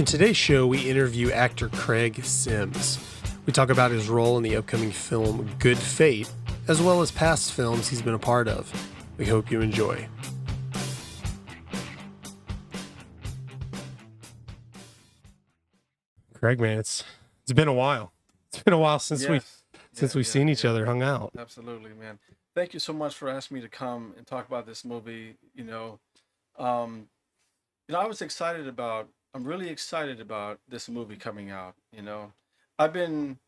In today's show, we interview actor Craig Sims. We talk about his role in the upcoming film Good Fate, as well as past films he's been a part of. We hope you enjoy. Craig, man, it's been a while. It's been a while since we've seen each other, hung out. Absolutely, man. Thank you so much for asking me to come and talk about this movie. I'm really excited about this movie coming out. I've been,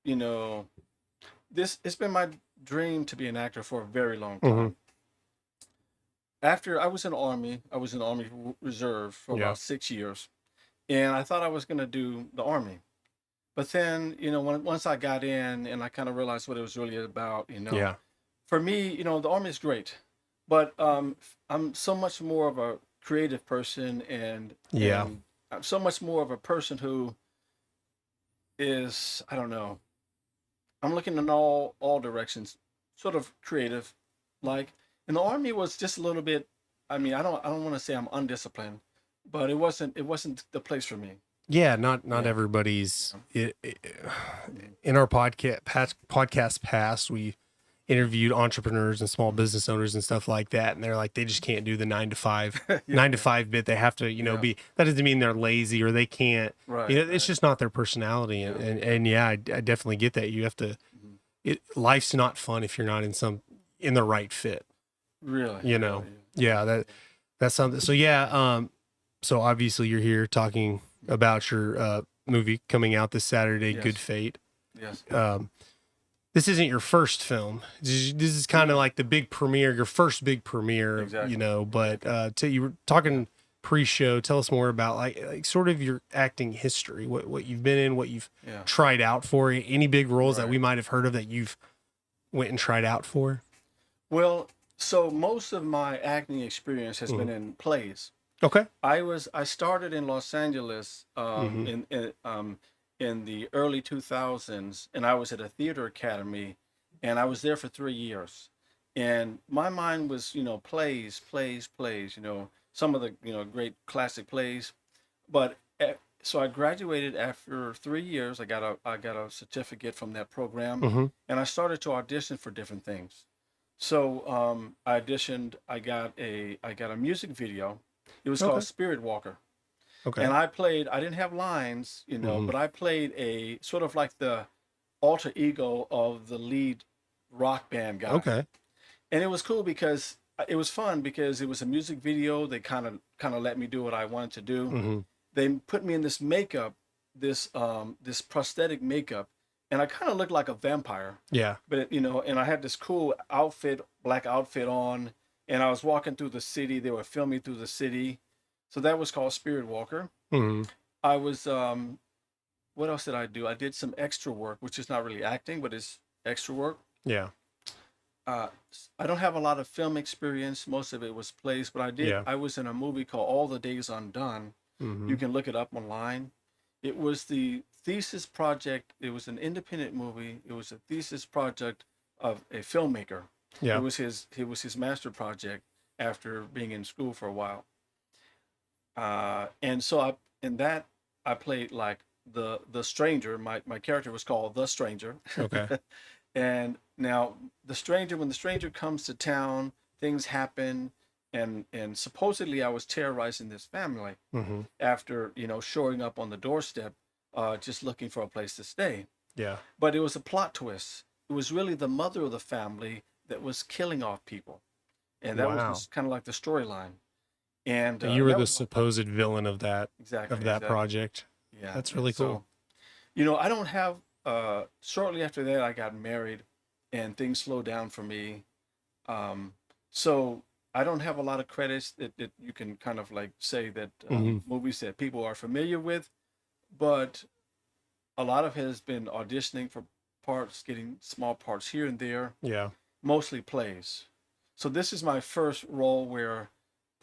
it's been my dream to be an actor for a very long time. Mm-hmm. After I was in the Army Reserve for about 6 years, and I thought I was going to do the Army. But then, once I got in and I kind of realized what it was really about, for me, the Army is great, but I'm so much more of a creative person, and I'm so much more of a person who is, I don't know, I'm looking in all directions, sort of creative, like. And the Army was just a little bit. I mean, I don't want to say I'm undisciplined, but it wasn't the place for me. Yeah, not everybody's. In our podcast past, we interviewed entrepreneurs and small business owners and stuff like that, and they're like, they just can't do the 9 to 5 9 to 5 bit. They have to be. That doesn't mean they're lazy or they can't. Right. It's just not their personality. And I definitely get that. You have to. Life's not fun if you're not in the right fit. Really. That's something. So so obviously you're here talking about your movie coming out this Saturday, Yes. Good Fate. Yes. This isn't your first film. This is kind of like the big premiere, your first big premiere. Exactly. But you were talking pre-show. Tell us more about like sort of your acting history, what you've been in, what you've tried out for. Any big roles that we might have heard of that you've went and tried out for? Well, so most of my acting experience has been in plays. Okay. I started in Los Angeles in the early 2000s, and I was at a theater academy, and I was there for 3 years. And my mind was, plays, some of the, great classic plays. But so I graduated after 3 years. I got a certificate from that program, and I started to audition for different things. So I auditioned. I got a music video. It was called Spirit Walker. Okay. And I didn't have lines, but I played a sort of like the alter ego of the lead rock band guy. Okay. And it was cool because it was fun because it was a music video. They kind of let me do what I wanted to do. They put me in this makeup, this prosthetic makeup, and I kind of looked like a vampire. Yeah. But and I had this cool black outfit on, and I was walking through the city. They were filming through the city. So that was called Spirit Walker. I was, what else did I do? I did some extra work, which is not really acting, but it's extra work. Yeah. I don't have a lot of film experience. Most of it was plays, but I did. Yeah. I was in a movie called All the Days Undone. You can look it up online. It was the thesis project. It was an independent movie. It was a thesis project of a filmmaker. Yeah. It was his master project after being in school for a while. And so I played like the stranger. My character was called the Stranger. Okay. And now when the stranger comes to town, things happen, and supposedly I was terrorizing this family after showing up on the doorstep, just looking for a place to stay. Yeah. But it was a plot twist. It was really the mother of the family that was killing off people, and that was kind of like the storyline. And you were the supposed villain of that exactly. project. Yeah, that's really cool. So, I don't have. Shortly after that, I got married, and things slowed down for me. So I don't have a lot of credits that you can kind of like say that movies that people are familiar with, but a lot of it has been auditioning for parts, getting small parts here and there. Yeah. Mostly plays. So this is my first role where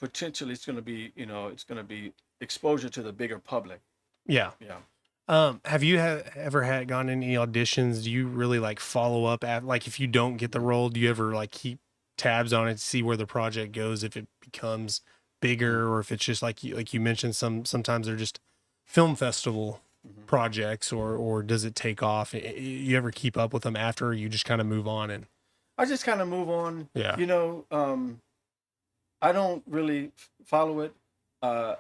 potentially it's going to be exposure to the bigger public. Yeah. Yeah. Have you ever gone any auditions? Do you really like follow up at, like, if you don't get the role, do you ever like keep tabs on it to see where the project goes, if it becomes bigger, or if it's just like you mentioned, sometimes they're just film festival Hmm. projects, or does it take off? You ever keep up with them after, or you just kind of move on and I just kind of move on. yeah. You know, I don't really follow it. Uh,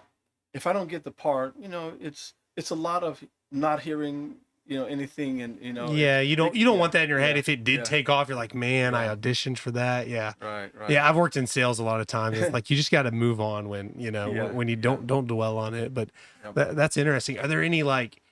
if I don't get the part, it's a lot of not hearing, anything, and Yeah, you don't yeah, want that in your head. yeah, If it did yeah, take off, you're like, man, I yeah, auditioned for that. Yeah. right, right, Yeah, I've worked in sales a lot of times. It's like you just got to move on when, yeah, when you yeah, don't dwell on it. But yeah. that's interesting. Are there any like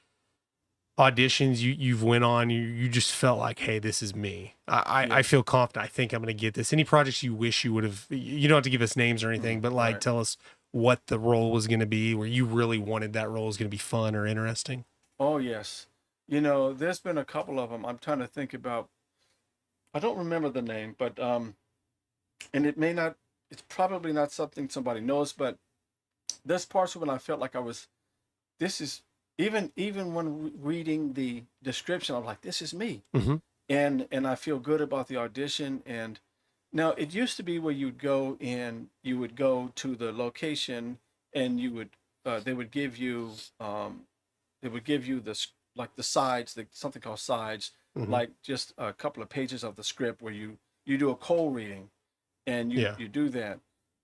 auditions you've went on you just felt like, hey, this is me. I Yeah. feel confident. I think I'm going to get this. Any projects you wish you would have? You don't have to give us names or anything, but like Right. tell us what the role was going to be, where you really wanted that role was going to be fun or interesting. Oh, yes. There's been a couple of them. I'm trying to think about. I don't remember the name, but and it may not. It's probably not something somebody knows, but there's parts when I felt like I was. This is even when reading the description, I'm like, this is me, Hmm. and I feel good about the audition. And now it used to be where you would go to the location, and they would give you like the sides, something called sides, Hmm. like just a couple of pages of the script where you do a cold reading, and you Yeah. you do that.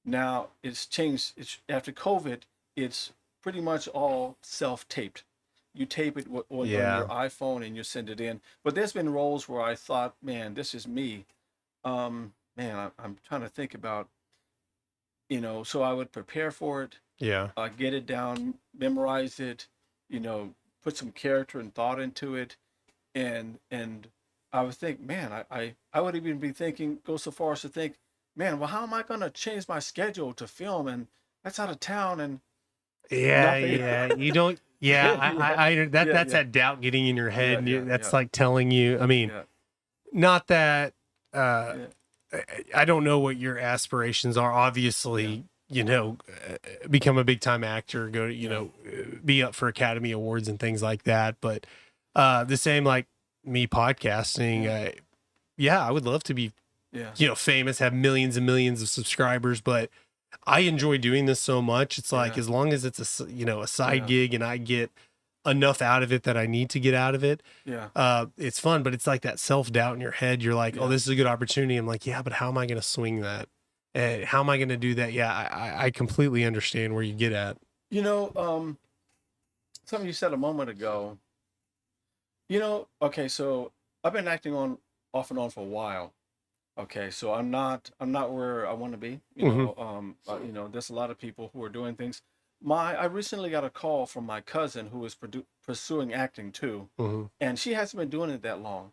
Now it's changed. It's after COVID. It's pretty much all self-taped. You tape it on your Yeah. iPhone and you send it in. But there's been roles where I thought, man, this is me. Man, I'm trying to think about, so I would prepare for it, Yeah. get it down, memorize it, put some character and thought into it, and I would think, man, I would even be thinking, go so far as to think, man, well, how am I going to change my schedule to film, and that's out of town and Yeah. nothing. Yeah. You don't. Yeah. Yeah, yeah, That's yeah, that doubt getting in your head, yeah, and yeah, that's yeah, like telling you. I mean, yeah, not that. uh yeah, I don't know what your aspirations are. yeah, Obviously, become a big time actor, go to, yeah, be up for Academy Awards and things like that. But the same like me podcasting, yeah, yeah, I would love to be, yeah, famous, have millions and millions of subscribers. But I enjoy doing this so much. It's like yeah, as long as it's a side yeah, gig and I get enough out of it that I need to get out of it, yeah, it's fun. But it's like that self doubt in your head. You're like, oh, yeah. this is a good opportunity. I'm like, yeah, but how am I going to swing that? How am I going to do that? Yeah, I completely understand where you get at. You know, um, Something you said a moment ago. Okay, so I've been acting on off and on for a while. Okay, so I'm not where I want to be. Hmm. There's a lot of people who are doing things. I recently got a call from my cousin who is pursuing acting too, Hmm. and she hasn't been doing it that long.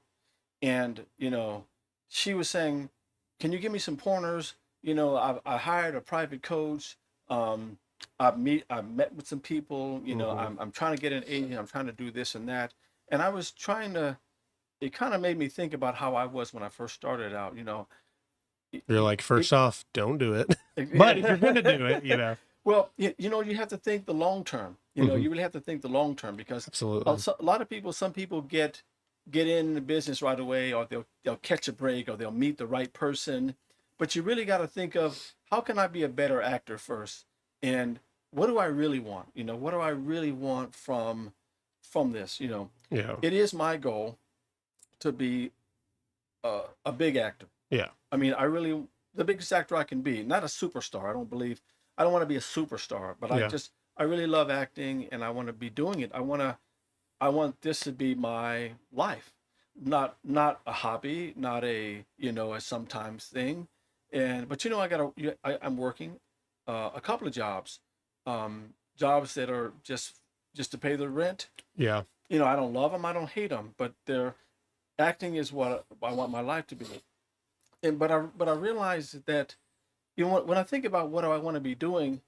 And she was saying, "Can you give me some pointers?" I hired a private coach. Um, I met with some people. Hmm. I'm trying to get an agent. I'm trying to do this and that. And I was trying to. It kind of made me think about how I was when I first started out. It, You're like, it, first off, don't do it. But if you're going to it- do it. well, you have to think the long term. Hmm. You really have to think the long term because Absolutely. a lot of people, some people get in the business right away, or they'll catch a break, or they'll meet the right person. But you really got to think of, how can I be a better actor first, and what do I really want? What do I really want from this? Yeah. It is my goal to be a big actor. Yeah. I mean, the biggest actor I can be, not a superstar. I don't want to be a superstar, but Yeah. I really love acting, and I want to be doing it. I want this to be my life, not a hobby, not a sometimes thing. But I'm working a couple of jobs, jobs that are just to pay the rent. Yeah. I don't love them, I don't hate them, but they're acting is what I want my life to be. And but I realize that when I think about what do I want to be doing.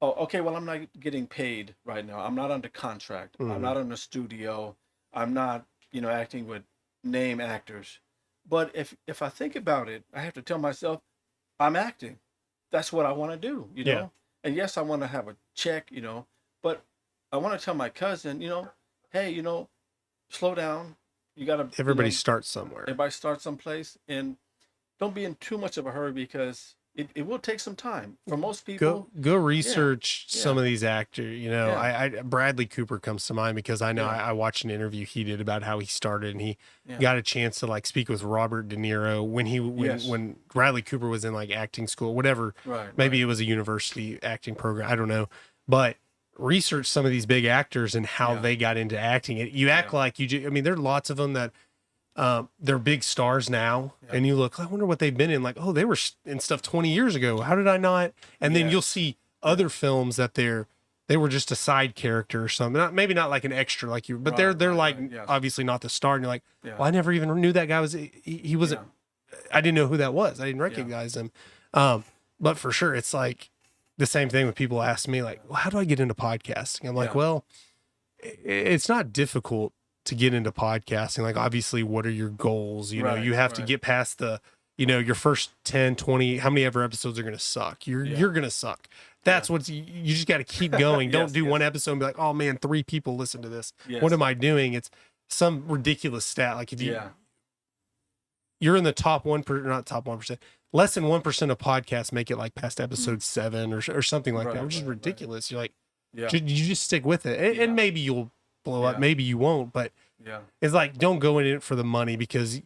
Oh, okay. Well, I'm not getting paid right now. I'm not under contract. I'm Hmm. not in a studio. I'm not, acting with name actors. But if I think about it, I have to tell myself I'm acting. That's what I want to do, Yeah. And yes, I want to have a check, but I want to tell my cousin, hey, slow down. You got to, Everybody starts somewhere. everybody start someplace, and don't be in too much of a hurry because it will take some time for most Go people. go Yeah, research some yeah, of these actors. You know, yeah, I Bradley Cooper comes to mind because I know yeah, I watched an interview he did about how he started, and he yeah. got a chance to like speak with Robert De Niro when Yes. when Bradley Cooper was in like acting school, whatever. Right, Maybe right. it was a university acting program. I don't know, but research some of these big actors and how Yeah, they got into acting. You act yeah, like I mean, there are lots of them that they're big stars now, yeah. and you look, I wonder what they've been in. Like, oh, they were in stuff 20 years ago. How did I not? And then you'll Yes. see Yeah. other films that they were just a side character or something. Maybe not like an extra like you, but Right, they're right, like right. Yes. obviously not the star. And you're like, Yeah. well, I never even knew that guy was. He wasn't. Yeah. I didn't know who that was. I didn't Yeah. recognize him. But for sure, it's like the same thing when people ask me like, well, how do I get into podcasting? I'm like, Yeah. well, it's not difficult to get into podcasting. Like, obviously, what are your goals? You know, Right, you have to right. get past your first 10, 20, how many ever episodes are going to suck? You're Yeah. going to suck. That's Yeah. what's, you just got to keep going. Don't Yes, do yes. one episode and be like, oh man, 3 people listen to this. Yes. What am I doing? It's some ridiculous stat. Like if Yeah. you're in the top 1%, not top 1%, less than 1% of podcasts make it like past episode 7 or something like that, Right, which is right, right. ridiculous. You're like, Yeah. you just stick with it. And, Yeah. and maybe you'll blow up, Yeah. maybe you won't, but Yeah. it's like, don't go in it for the money, because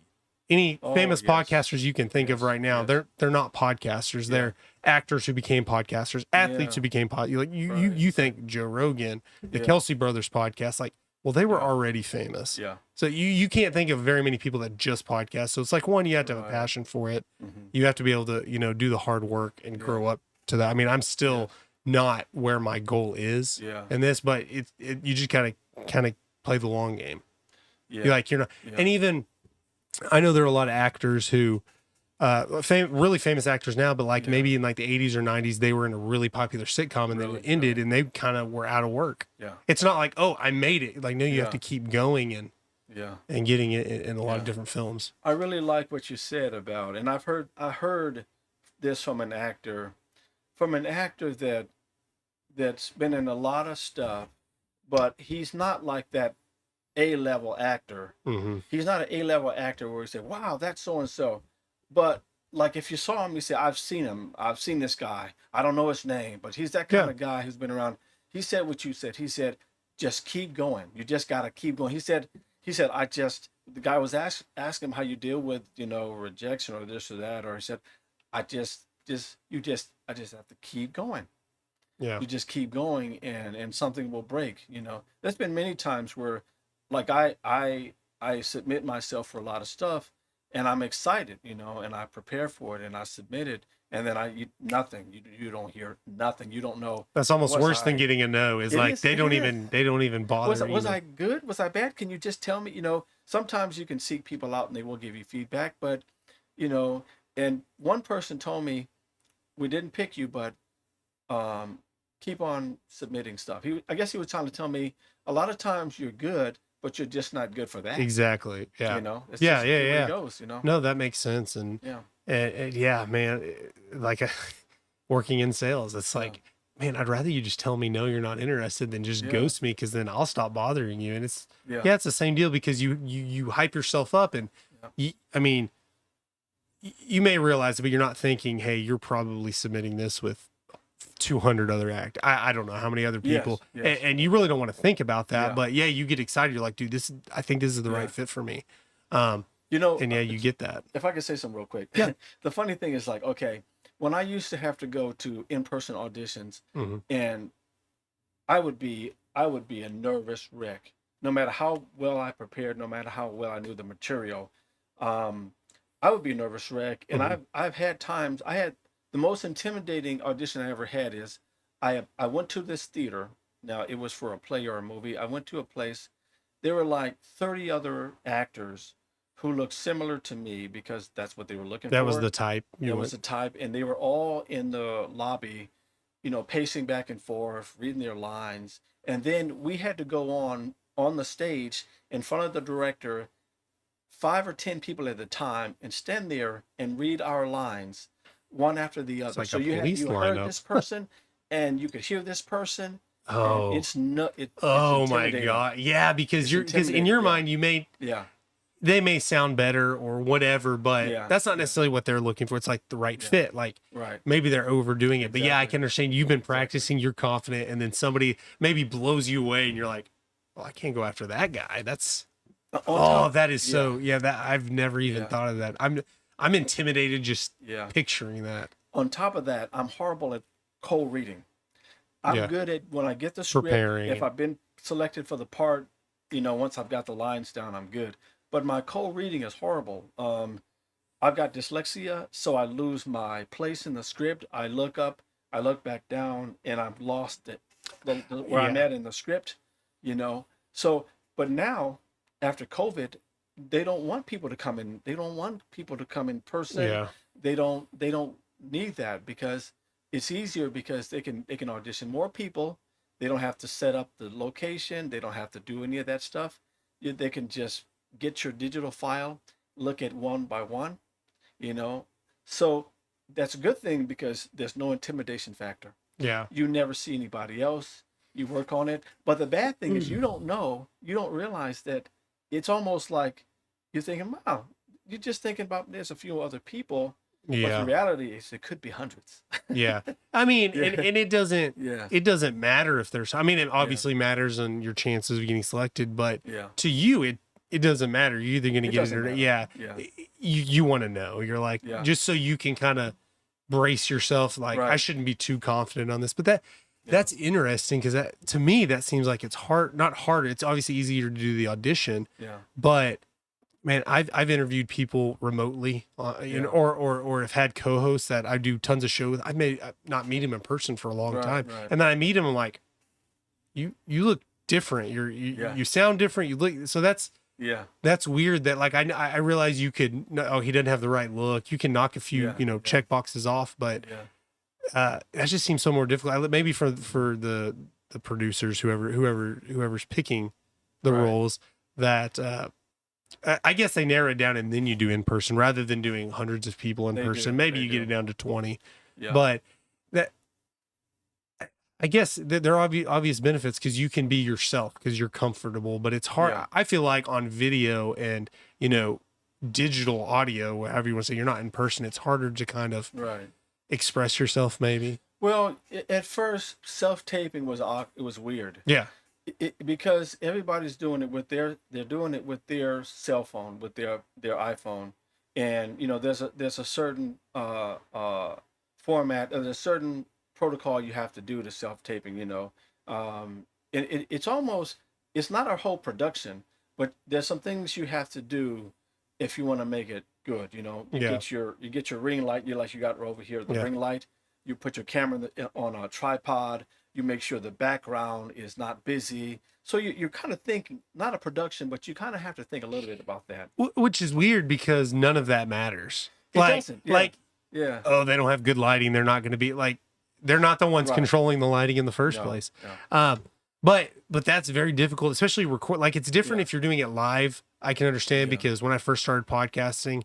any Oh, famous yes. podcasters you can think of Yes, right now, yes. they're not podcasters. Yeah. They're actors who became podcasters, athletes Yeah. who became you Right. think Joe Rogan, the Yeah. Kelsey Brothers podcast, like, well, they were Yeah. already famous. Yeah. So you can't think of very many people that just podcast. So it's like, one, you have to have a Right. passion for it. Mhm. You have to be able to, do the hard work and Yeah. grow up to that. I mean, I'm still not where my goal is Yeah. in this, but you just kind of play the long game. Yeah. You're not, Yeah. and even I know there are a lot of actors who, really famous actors now, but like Yeah. maybe in like the 80s or 90s, they were in a really popular sitcom and then Really, it ended really. and they kind of were out of work. Yeah. It's not like, oh, I made it. Like, no, you Yeah. have to keep going and Yeah. getting it in a lot of Yeah. different films. I really like what you said about, and I heard this from an actor that's been in a lot of stuff, but he's not like that A-level actor. Mm-hmm. He's not an A-level actor where you say, "Wow, that's so and so," but like if you saw him, you say, "I've seen him. I've seen this guy. I don't know his name, but he's that kind Yeah. of guy who's been around." He said what you said. He said, "Just keep going. You just gotta keep going." He said, the guy was asking him how you deal with, rejection or this or that, or he said, I just have to keep going. Yeah. You just keep going, and something will break. There's been many times where, like, I submit myself for a lot of stuff, and I'm excited, and I prepare for it, and I submit it, and then nothing. You don't hear nothing. You don't know. That's almost Was worse than I- getting a no. Is It like is, they it don't is. even bother. Was even- I good? Was I bad? Can you just tell me? Sometimes you can seek people out and they will give you feedback, but and one person told me, we didn't pick you, but keep on submitting stuff. I guess he was trying to tell me a lot of times you're good, but you're just not good for that. Exactly. Yeah. It's Yeah, just yeah, the way yeah. it goes. No, that makes sense. And Yeah. yeah, man, like working in sales, it's Yeah. like, man, I'd rather you just tell me no, you're not interested than just Yeah. ghost me, because then I'll stop bothering you. And it's Yeah. it's the same deal, because you hype yourself up, and Yeah. I mean, you may realize it, but you're not thinking, hey, you're probably submitting this with 200 other I don't know how many other Yes, people, yes. and you really don't want to think about that. Yeah. But yeah, you get excited. You're like, dude, I think this is the Yeah. right fit for me. You know, And yeah, you get that. if I could say something real quick. Yeah. The funny thing is, like, okay, when I used to have to go to in-person auditions, Mhm. and I would be a nervous wreck, no matter how well I prepared, no matter how well I knew the material. I would be a nervous wreck, and Mhm. I've had times. I had the most intimidating audition I ever had is I went to this theater. Now it was for a play or a movie. I went to a place. There were like 30 other actors who looked similar to me because that's what they were looking That for. was the type. It was a type, and they were all in the lobby, pacing back and forth, reading their lines, and then we had to go on the stage in front of the director, 5 or 10 people at a time, and stand there and read our lines, one after the other. like So a police you heard lineup. this person, and you could hear this person. Oh. And it's Oh my intimidating. God. Yeah, because It's in your intimidating, yeah. mind you made Yeah, they may sound better or whatever, but Yeah, that's not yeah, necessarily what they're looking for. It's like the right yeah. fit. Like Right. maybe they're overdoing it, but yeah, I Exactly. can understand you've been Exactly. practicing, you're confident, and then somebody maybe blows you away and you're like, well, I can't go after that guy. That's, On oh, top, that is yeah, so, yeah, that I've never even yeah, thought of that. I'm intimidated just yeah. picturing that. On top of that, I'm horrible at cold reading. I'm Yeah. good at when I get the script. If Preparing. I've been selected for the part, once I've got the lines down, I'm good. But my cold reading is horrible. I've got dyslexia, so I lose my place in the script. I look up, I look back down, and I've lost it, where I'm Yeah. at in the script, you know. So, but now, after COVID, they don't want people to come in. They don't want people to come in person. Yeah. They don't need that because it's easier because they can audition more people. They don't have to set up the location. They don't have to do any of that stuff. They can just get your digital file, look at one by one, you know. So that's a good thing because there's no intimidation factor. Yeah. You never see anybody else. You work on it. But the bad thing is Mm. you don't realize that it's almost like you're thinking, wow, you're just thinking about there's a few other people, but the Yeah. reality is it could be hundreds. Yeah. I mean, Yeah. and Yeah. it doesn't matter if there's, I mean, it Yeah. obviously matters on your chances of getting selected, but Yeah. to you, it doesn't matter. You're either going to It get it doesn't or not. matter. Yeah. Yeah. You want to know. You're like, Yeah. just so you can kind of brace yourself. Like, I Right. shouldn't be too confident on this, but Yeah. that's interesting because that, to me, that seems like it's hard, not harder. It's obviously easier to do the audition, Yeah. but man, I've interviewed people remotely, you know, Yeah. or have had co-hosts that I do tons of shows with. I may not meet him in person for a long Right. time, Right. and then I meet him. I'm like, you look different. Yeah. You sound different. You look so Yeah. that's weird. That like I realize you could. Oh, he doesn't have the right look. You can knock a few Yeah. Yeah. check boxes off, but Yeah. that just seems so more difficult. Maybe for the producers, whoever's picking the Right. roles that. I guess they narrow it down and then you do in person rather than doing hundreds of people in They person. do. Maybe They you get do. it down to 20, Yeah. but that I guess there are obvious benefits because you can be yourself because you're comfortable, but it's hard. Yeah. I feel like on video and, digital audio, however you want to say, you're not in person. It's harder to kind of Right. express yourself maybe. Well, at first, self-taping it was weird. Yeah. Because everybody's doing it with they're doing it with their cell phone, with their iPhone, and there's a certain format, there's a certain protocol you have to do to self-taping. It's not a whole production, but there's some things you have to do if you want to make it good. You Yeah. get your ring light, you got over here the Yeah. ring light. You put your camera on a tripod. You make sure the background is not busy. So you're kind of thinking, not a production, but you kind of have to think a little bit about that. Which is weird because none of that matters. It doesn't. Yeah. Like, Yeah. oh, they don't have good lighting. They're not going to be like, they're not the ones Right. controlling the lighting in the first No, place. no. But that's very difficult, especially record. Like it's different Yeah. if you're doing it live. I can understand Yeah. because when I first started podcasting,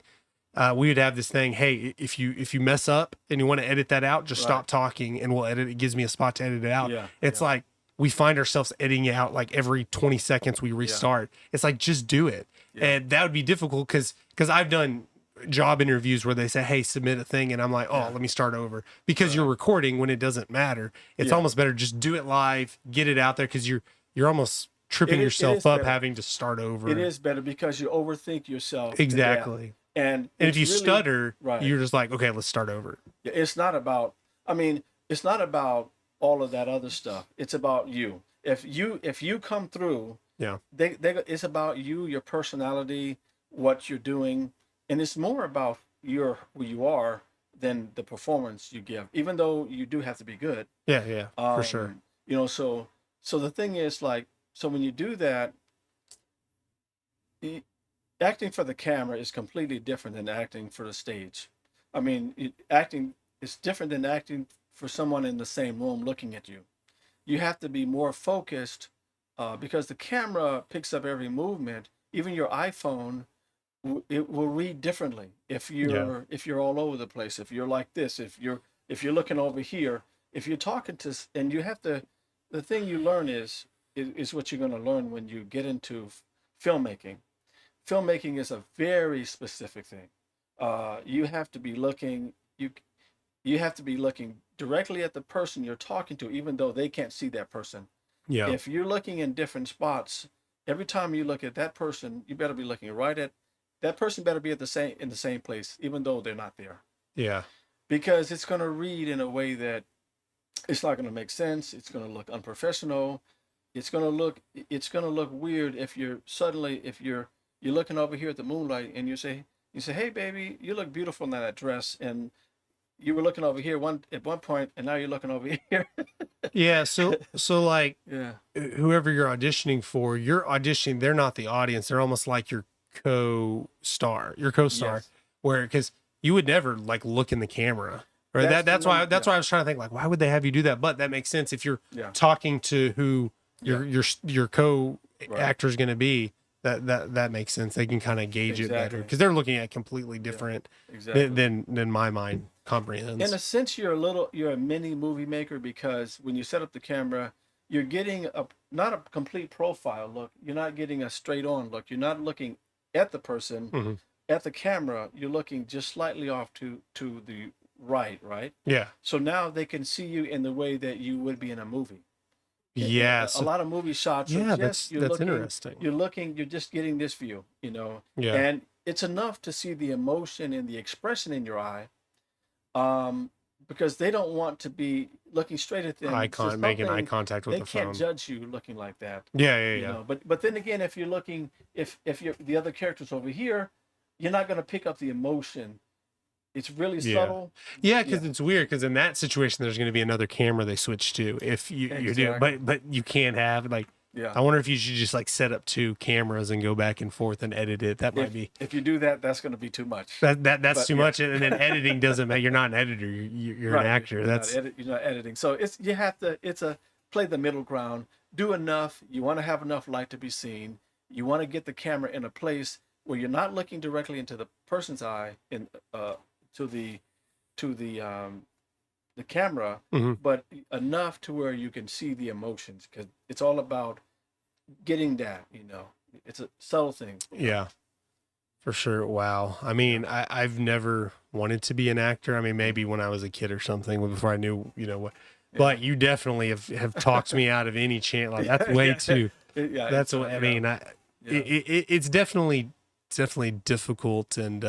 we would have this thing. Hey, if you mess up and you want to edit that out, just Right. stop talking and we'll edit. It gives me a spot to edit it out. Yeah. It's Yeah. like we find ourselves editing it out like every 20 seconds we restart. It's like just do it, Yeah. and that would be difficult because I've done job interviews where they say, hey, submit a thing, and I'm like, oh, Yeah. let me start over because you're recording when it doesn't matter. It's Yeah. almost better just do it live, get it out there because you're almost tripping It yourself is up better. having to start over. It is better because you overthink yourself. to death. Exactly. And And if it's you really- stutter, right. you're just like, okay, let's start over. It's not about. I mean, it's not about all of that other stuff. It's about you. If you come through, Yeah. it's about you, your personality, what you're doing, and it's more about who you are than the performance you give. Even though you do have to be good, Yeah, for sure. So the thing is like, so when you do that, acting for the camera is completely different than acting for the stage. I mean, acting is different than acting for someone in the same room looking at you. You have to be more focused because the camera picks up every movement. Even your iPhone, it will read differently if you're all over the place. If you're like this, if you're looking over here, if you're talking to, and you have to. The thing you learn is what you're going to learn when you get into filmmaking. filmmaking is a very specific thing. You have to be looking you have to be looking directly at the person you're talking to, even though they can't see that person. Yeah. If you're looking in different spots, every time you look at that person, you better be looking right at that person. Better be at the same in the same place, even though they're not there, Yeah. because it's going to read in a way that it's not going to make sense. It's going to look unprofessional. It's going to look weird if you're looking over here at the moonlight and you say, hey baby, you look beautiful in that dress, and you were looking over here at one point, and now you're looking over here. Yeah. So like Yeah. whoever you're auditioning for, you're auditioning. They're not the audience. They're almost like your co-star, Yes. where, because you would never like look in the camera, right? That's That's the why one. that's Yeah. why I was trying to think, like, why would they have you do that? But that makes sense if you're Yeah. talking to who your Yeah. your co Right. actor is going to be. That makes sense. They can kind of gauge it better Exactly. because they're looking at completely different Exactly. than my mind In comprehends. a sense, you're a mini movie maker, because when you set up the camera, you're getting not a complete profile look. You're not getting a straight on look. You're not looking at the person Mhm. at the camera. You're looking just slightly off to the right? Yeah. So now they can see you in the way that you would be in a movie. Yeah. A lot of movie shots are Yeah, just that's interesting. you're just getting this view, Yeah. and it's enough to see the emotion and the expression in your eye, um, because they don't want to be looking straight at them. So Making eye something contact with they the can't phone. judge you looking like that, Yeah, yeah, yeah. But then again, if you're looking, if you're the other characters over here, you're not going to pick up the emotion. It's really Yeah. subtle. Yeah, because it's weird. Because in that situation, there's going to be another camera they switch to. If you do, Exactly. but you can't have like. Yeah. I wonder if you should just like set up two cameras and go back and forth and edit it. That might be If you do that, that's going to be too much. that's But, too yeah. much. And then editing doesn't make. You're not an editor. You're an actor. You're not editing. So you have to. It's a play the middle ground. Do enough. You want to have enough light to be seen. You want to get the camera in a place where you're not looking directly into the person's eye to the camera, Mhm. but enough to where you can see the emotions, because it's all about getting that. It's a subtle thing. Yeah, for sure. Wow. I mean, I've never wanted to be an actor. I mean, maybe when I was a kid or something before I knew, what. But you definitely have talked me out of any chance. Like that's way too. Yeah, That's what I mean. It's definitely difficult, and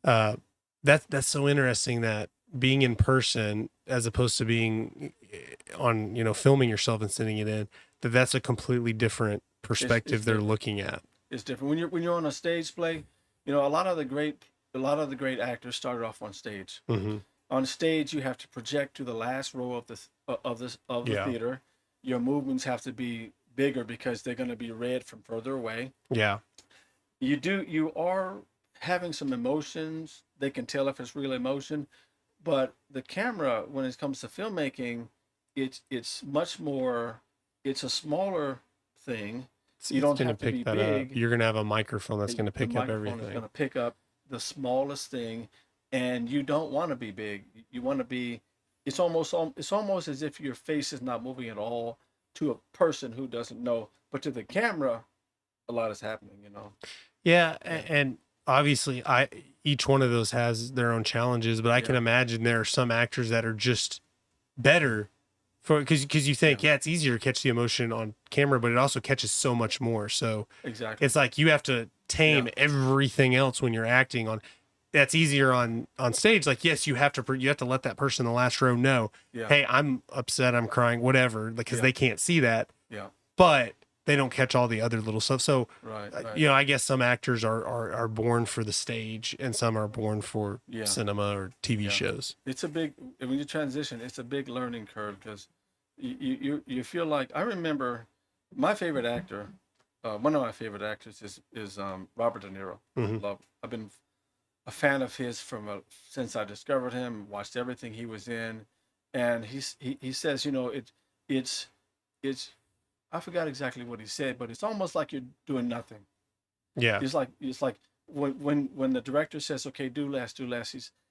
that's so interesting that being in person as opposed to being on filming yourself and sending it in, that's a completely different perspective they're looking at. It's different when you're on a stage play. A lot of the great actors started off on stage. Mm-hmm. On stage, you have to project to the last row of the Yeah. theater. Your movements have to be bigger because they're going to be read from further away. Yeah. You are having some emotions. They can tell if it's real emotion, but the camera, when it comes to filmmaking, it's much more. It's a smaller thing. You don't gonna have to be that big. up. You're gonna have a microphone that's The gonna pick up microphone is everything. going to pick up the smallest thing, and you don't want to be big. You want to be. It's almost as if your face is not moving at all to a person who doesn't know, but to the camera, a lot is happening. Yeah, and obviously, each one of those has their own challenges, but I can imagine there are some actors that are just better for because you think it's easier to catch the emotion on camera, but it also catches so much more. So Exactly. it's like you have to tame everything else when you're acting on. That's easier on stage. Like, yes, you have to let that person in the last row know, hey, I'm upset, I'm crying, whatever, because they can't see that. Yeah. But they don't catch all the other little stuff. So, Right. I guess some actors are born for the stage, and some are born for cinema or TV shows. It's a big when you transition. It's a big learning curve, because you feel like, I remember my favorite actor. One of my favorite actors is Robert De Niro. Mhm. I've been a fan of his since I discovered him. Watched everything he was in, and he says, it's I forgot exactly what he said, but it's almost like you're doing nothing. Yeah. It's like when the director says, okay, do less,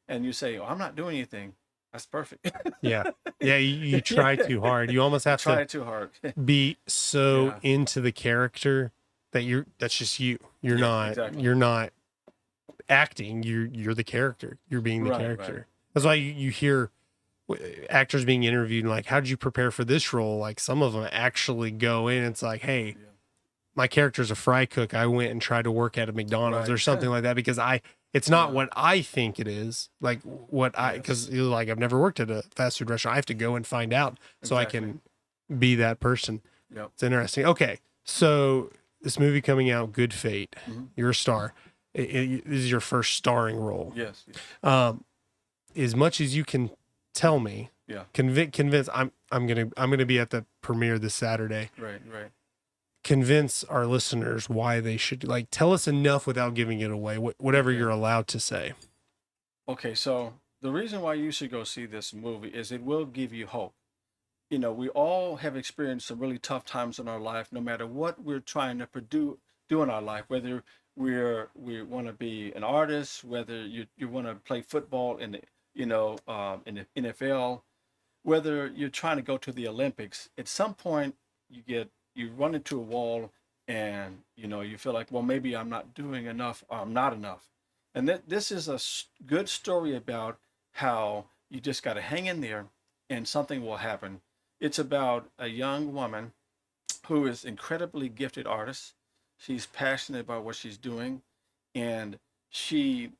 and you say, oh, I'm not doing anything. That's perfect. Yeah. Yeah. You try too hard. You almost have Try to too hard. be so into the character that's just you. You're Yeah, not exactly. you're not acting. You're the character. You're being the Right, character. That's why right. you hear actors being interviewed and like, how did you prepare for this role? Like some of them actually go in. It's like, hey, Yeah. my character's a fry cook. I went and tried to work at a McDonald's Right. or something like that because it's not Yeah. what I think it is. Like because Yes. like I've never worked at a fast food restaurant. I have to go and find out so I Exactly. can be that person. Yep. It's interesting. Okay, so this movie coming out, Good Fate. Hmm. You're a star. This is your first starring role. Yes. Yes. As much as you can tell me, Yeah. convince I'm gonna be at the premiere this Saturday. Right. Right. Convince our listeners why they should like tell us enough without giving it away. Whatever Okay. you're allowed to say. Okay. So the reason why you should go see this movie is it will give you hope. You know, we all have experienced some really tough times in our life, no matter what we're trying to do in our life, whether we want to be an artist, whether you want to play football in the in the NFL, whether you're trying to go to the Olympics. At some point, you run into a wall, and you feel like, well, maybe I'm not doing enough, or I'm not enough. And this is a good story about how you just got to hang in there, and something will happen. It's about a young woman who is incredibly gifted artist. She's passionate about what she's doing, and she,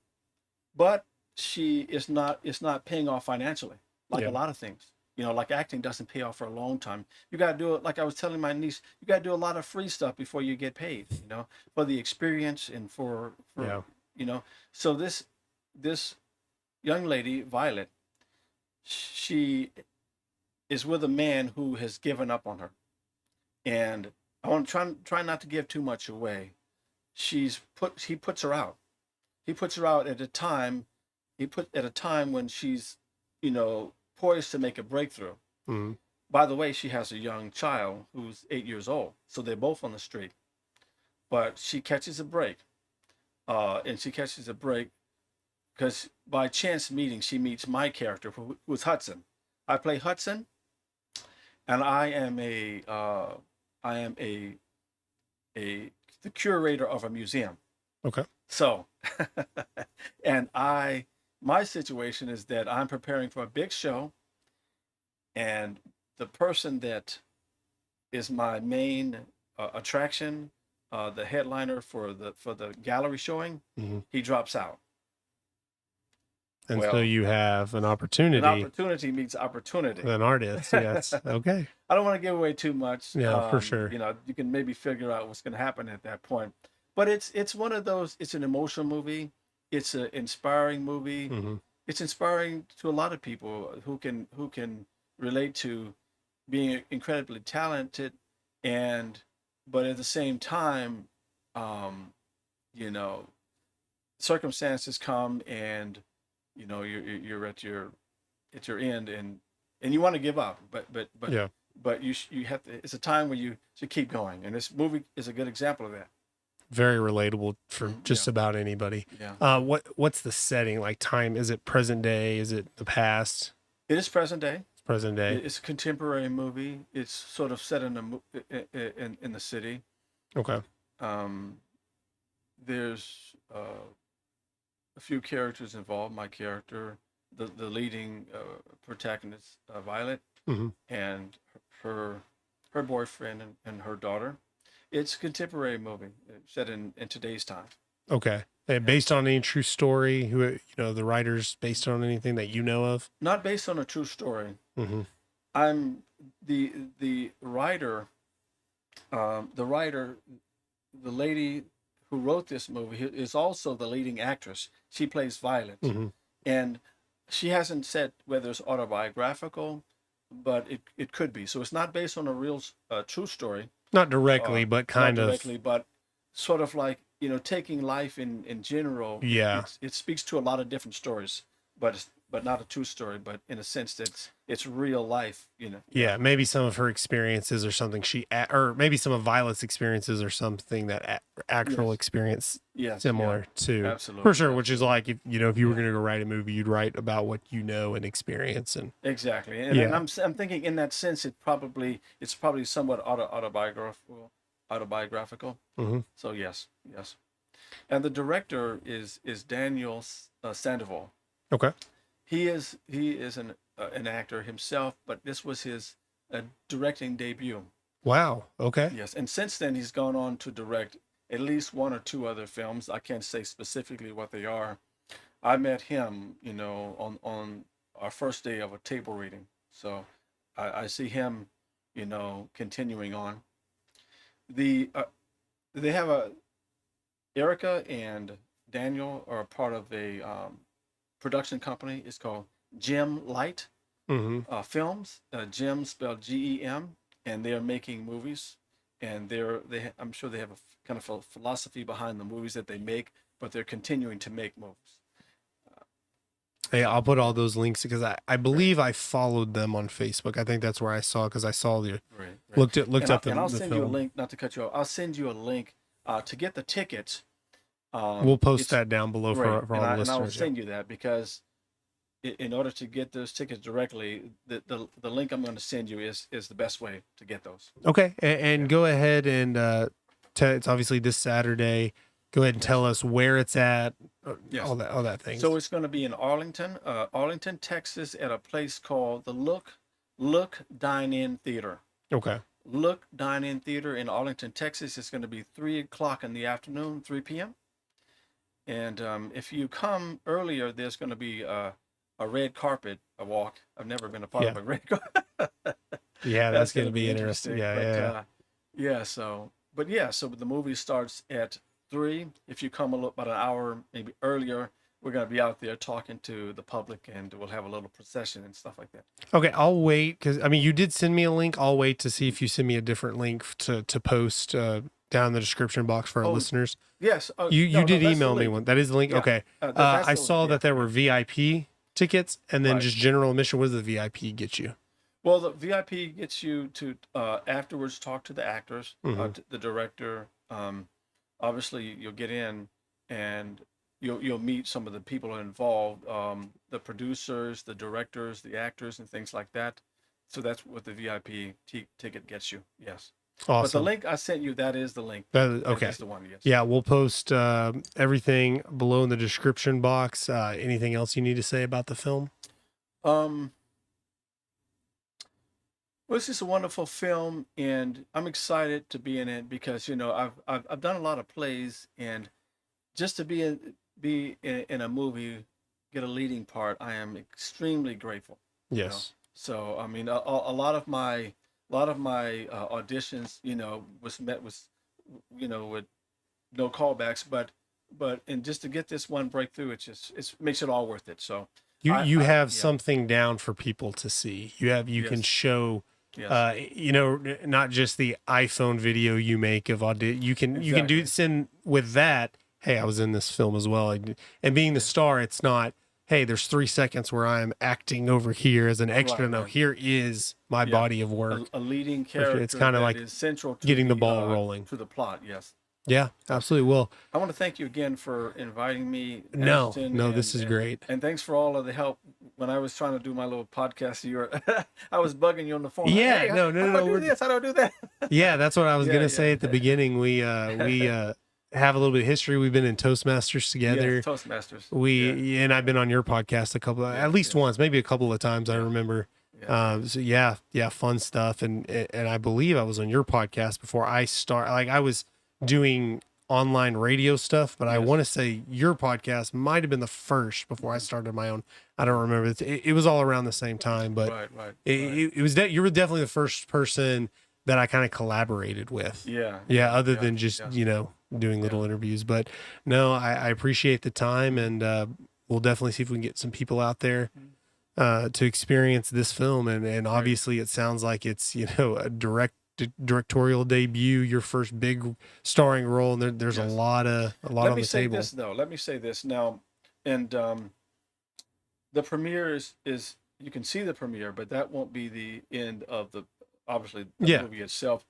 but she is not. It's not paying off financially, like Yeah. a lot of things. Like acting doesn't pay off for a long time. You got to do it. Like I was telling my niece, you got to do a lot of free stuff before you get paid. For the experience and for Yeah. you know. So this young lady, Violet, she is with a man who has given up on her, and I want to try not to give too much away. He puts her out. He puts her out at a time. He put at a time when she's, poised to make a breakthrough. Mhm. By the way, she has a young child who's 8 years old, so they're both on the street. But she catches a break, and she catches a break because by chance meeting, she meets my character, who's Hudson. I play Hudson, and I am a the curator of a museum. Okay. So, and my situation is that I'm preparing for a big show, and the person that is my main attraction, the headliner for the gallery showing, Hmm. he drops out. And so Well, you have an an opportunity, opportunity meets opportunity. an artist. Yes. Okay. I don't want to give away too much. Yeah, for sure. You can maybe figure out what's going to happen at that point. But it's one of those. It's an emotional movie. It's an inspiring movie. Hmm. It's inspiring to a lot of people who can relate to being incredibly talented, and but at the same time, um, you know, circumstances come, and you're at your end, and you want to give up, Yeah. but you have to. It's a time where you should keep going, and this movie is a good example of that. Very relatable for Yeah, just about anybody. yeah. What's the setting like? Time? Is it present day? Is it the past? It is present day. It's present day. It's a contemporary movie. It's sort of set in in the city. Okay. Um, there's a few characters involved. My character, the leading protagonist, Violet, Hmm. and her her boyfriend and her daughter. It's a contemporary movie set in today's time. Okay. And Yeah. based on any true story, the writers based on anything that you know of? Not based on a true story. Hmm. I'm the writer, the writer, the lady who wrote this movie is also the leading actress. She plays Violet, Hmm. and she hasn't said whether it's autobiographical, but it could be. So it's not based on a real true story, Not directly, but not kind of. directly, but sort of like taking life in general. Yeah. It speaks to a lot of different stories, but not a true story, but in a sense that it's real life. Yeah, maybe some of her experiences or something or maybe some of Violet's experiences or something that actual Yes, experience yes, yeah, similar to, for absolutely, sure. Which is absolutely, like if you were yeah. going to go write a movie, you'd write about what you know and experience, and Exactly, and yeah, I'm thinking in that sense, it's probably somewhat autobiographical, autobiographical. Hmm. So yes, yes. And the director is Daniel Sandoval. Okay. He is an actor himself, but this was his directing debut. Wow. Okay. Yes, and since then he's gone on to direct at least one or two other films. I can't say specifically what they are. I met him, on our first day of a table reading. So I see him, continuing on. The they have a Erica and Daniel are a part of a production company. It's called Gem Light Hmm. Films. Gem spelled GEM, and they're making movies. And I'm sure they have a kind of a philosophy behind the movies that they make, but they're continuing to make movies. Hey, I'll put all those links because I Right, believe I followed them on Facebook. I think that's where I saw because I saw the right, right. looked up And I'll the send you a film. link. Not to cut you off, I'll send you a link to get the tickets. We'll post It's that down below great, for and all the I will listeners. Yeah. send you that because in order to get those tickets directly, the link I'm going to send you is the best way to get those. Okay, Yeah. and go ahead and it's obviously this Saturday. Go ahead and Yes. tell us where it's at, Yes. all that things. So it's going to be in Arlington, Texas, at a place called the Look Dine In Theater. Okay. Look Dine In Theater in Arlington, Texas. It's going to be 3 o'clock in the afternoon, 3 p.m. And if you come earlier, there's going to be a red carpet, a walk. I've never been a part Yeah. of a red carpet. Yeah, That's that's going gonna to be be interesting. interesting. Yeah, But yeah, yeah, so the movie starts at 3. If you come about an hour maybe earlier, we're going to be out there talking to the public, and we'll have a little procession and stuff like that. yeah. Okay, I'll wait because I mean you did send me a link. I'll wait to see if you send me a different link to post down in the description box for our Oh, listeners. yes. You No, did that's the email me link. one. That is the link. Yeah, Okay. that's I the saw yeah, that there yeah. were VIP tickets and then Right. just general admission. What does the VIP get you? Well, the VIP gets you to afterwards talk to the actors, Hmm. the director. Obviously, you'll get in, and you'll meet some of the people involved, the producers, the directors, the actors, and things like that. So that's what the VIP ticket gets you. Yes, but the Awesome. link I sent you, that is the link. That Okay. is the one. Yes. Yeah, we'll post everything below in the description box. Anything else you need to say about the film? Um. Well, it's just a wonderful film, and I'm excited to be in it because I've done a lot of plays, and just to be in a movie, get a leading part, I am extremely grateful. You know, Yes. so I mean, a lot of my auditions, was met with no callbacks, but and just to get this one breakthrough, it makes it all worth it. So You I have yeah, something down for people to see. You can yes, show yes, not just the iPhone video you make of you can do exactly, send with that, hey, I was in this film as well. And being the yeah, star, it's not, hey, there's 3 seconds where I'm acting over here as an extra. right, No, right. here is my Yeah, body of work. a leading For sure. It's character kind of that like is central getting the ball rolling. to the plot. Yes. Yeah, So absolutely. Well, I want to thank you again for inviting me, no, Ashton, no, and this is great. thanks for all of the help when I was trying to do my little podcast. I was bugging you on the phone. Yeah, Hey, no, no, how no, do I no. do this? How do I do that? Yeah, that's what I was Yeah, gonna say at the yeah. beginning. We have a little bit of history. We've been in Toastmasters Yes, together. Toastmasters. Yeah, And I've been on your podcast yeah, at least yeah, once, maybe a couple of times. I yeah, remember. yeah, yeah. So yeah, yeah, fun stuff. And I believe I was on your podcast before I start. Like I was doing online radio stuff, but I want Yes. to say your podcast might have been the first before I started my own. I don't remember. It was all around the same time, but Right, right, it, right. it, it was you were definitely the first person that I kind of collaborated with. Yeah, Yeah, yeah, other yeah, than just, yes, doing yeah. little interviews. But no, I appreciate the time Mhm, and we'll definitely see if we can get some people out there mhm. to experience this film. And Great. obviously it sounds like it's, a directorial debut, your first big starring role. And there's a Yes. lot Let on me the say table. this though. Let me say this now, and the premiere is you can see the premiere, but that won't be the end of the obviously the Yeah. movie itself.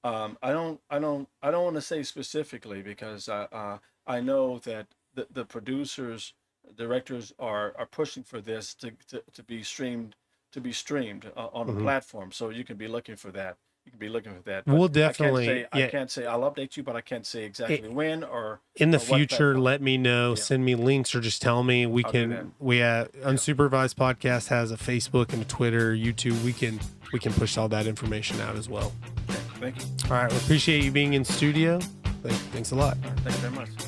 I don't want to say specifically because I know that the producers, directors are pushing for this to be streamed on a Hmm. platform, so you can be looking for that. You can be looking for that. We'll But definitely, I can't say I'll update you, but I can't say exactly when or in the or what future, platform. let me know, Yeah. send me links, or just tell me. We I'll do that. can, Unsupervised Podcast has a Facebook and a Twitter, YouTube. We can push all that information out as well. Okay, thank you. All right. We appreciate you being in studio. Thanks a lot. All right, thank you very much.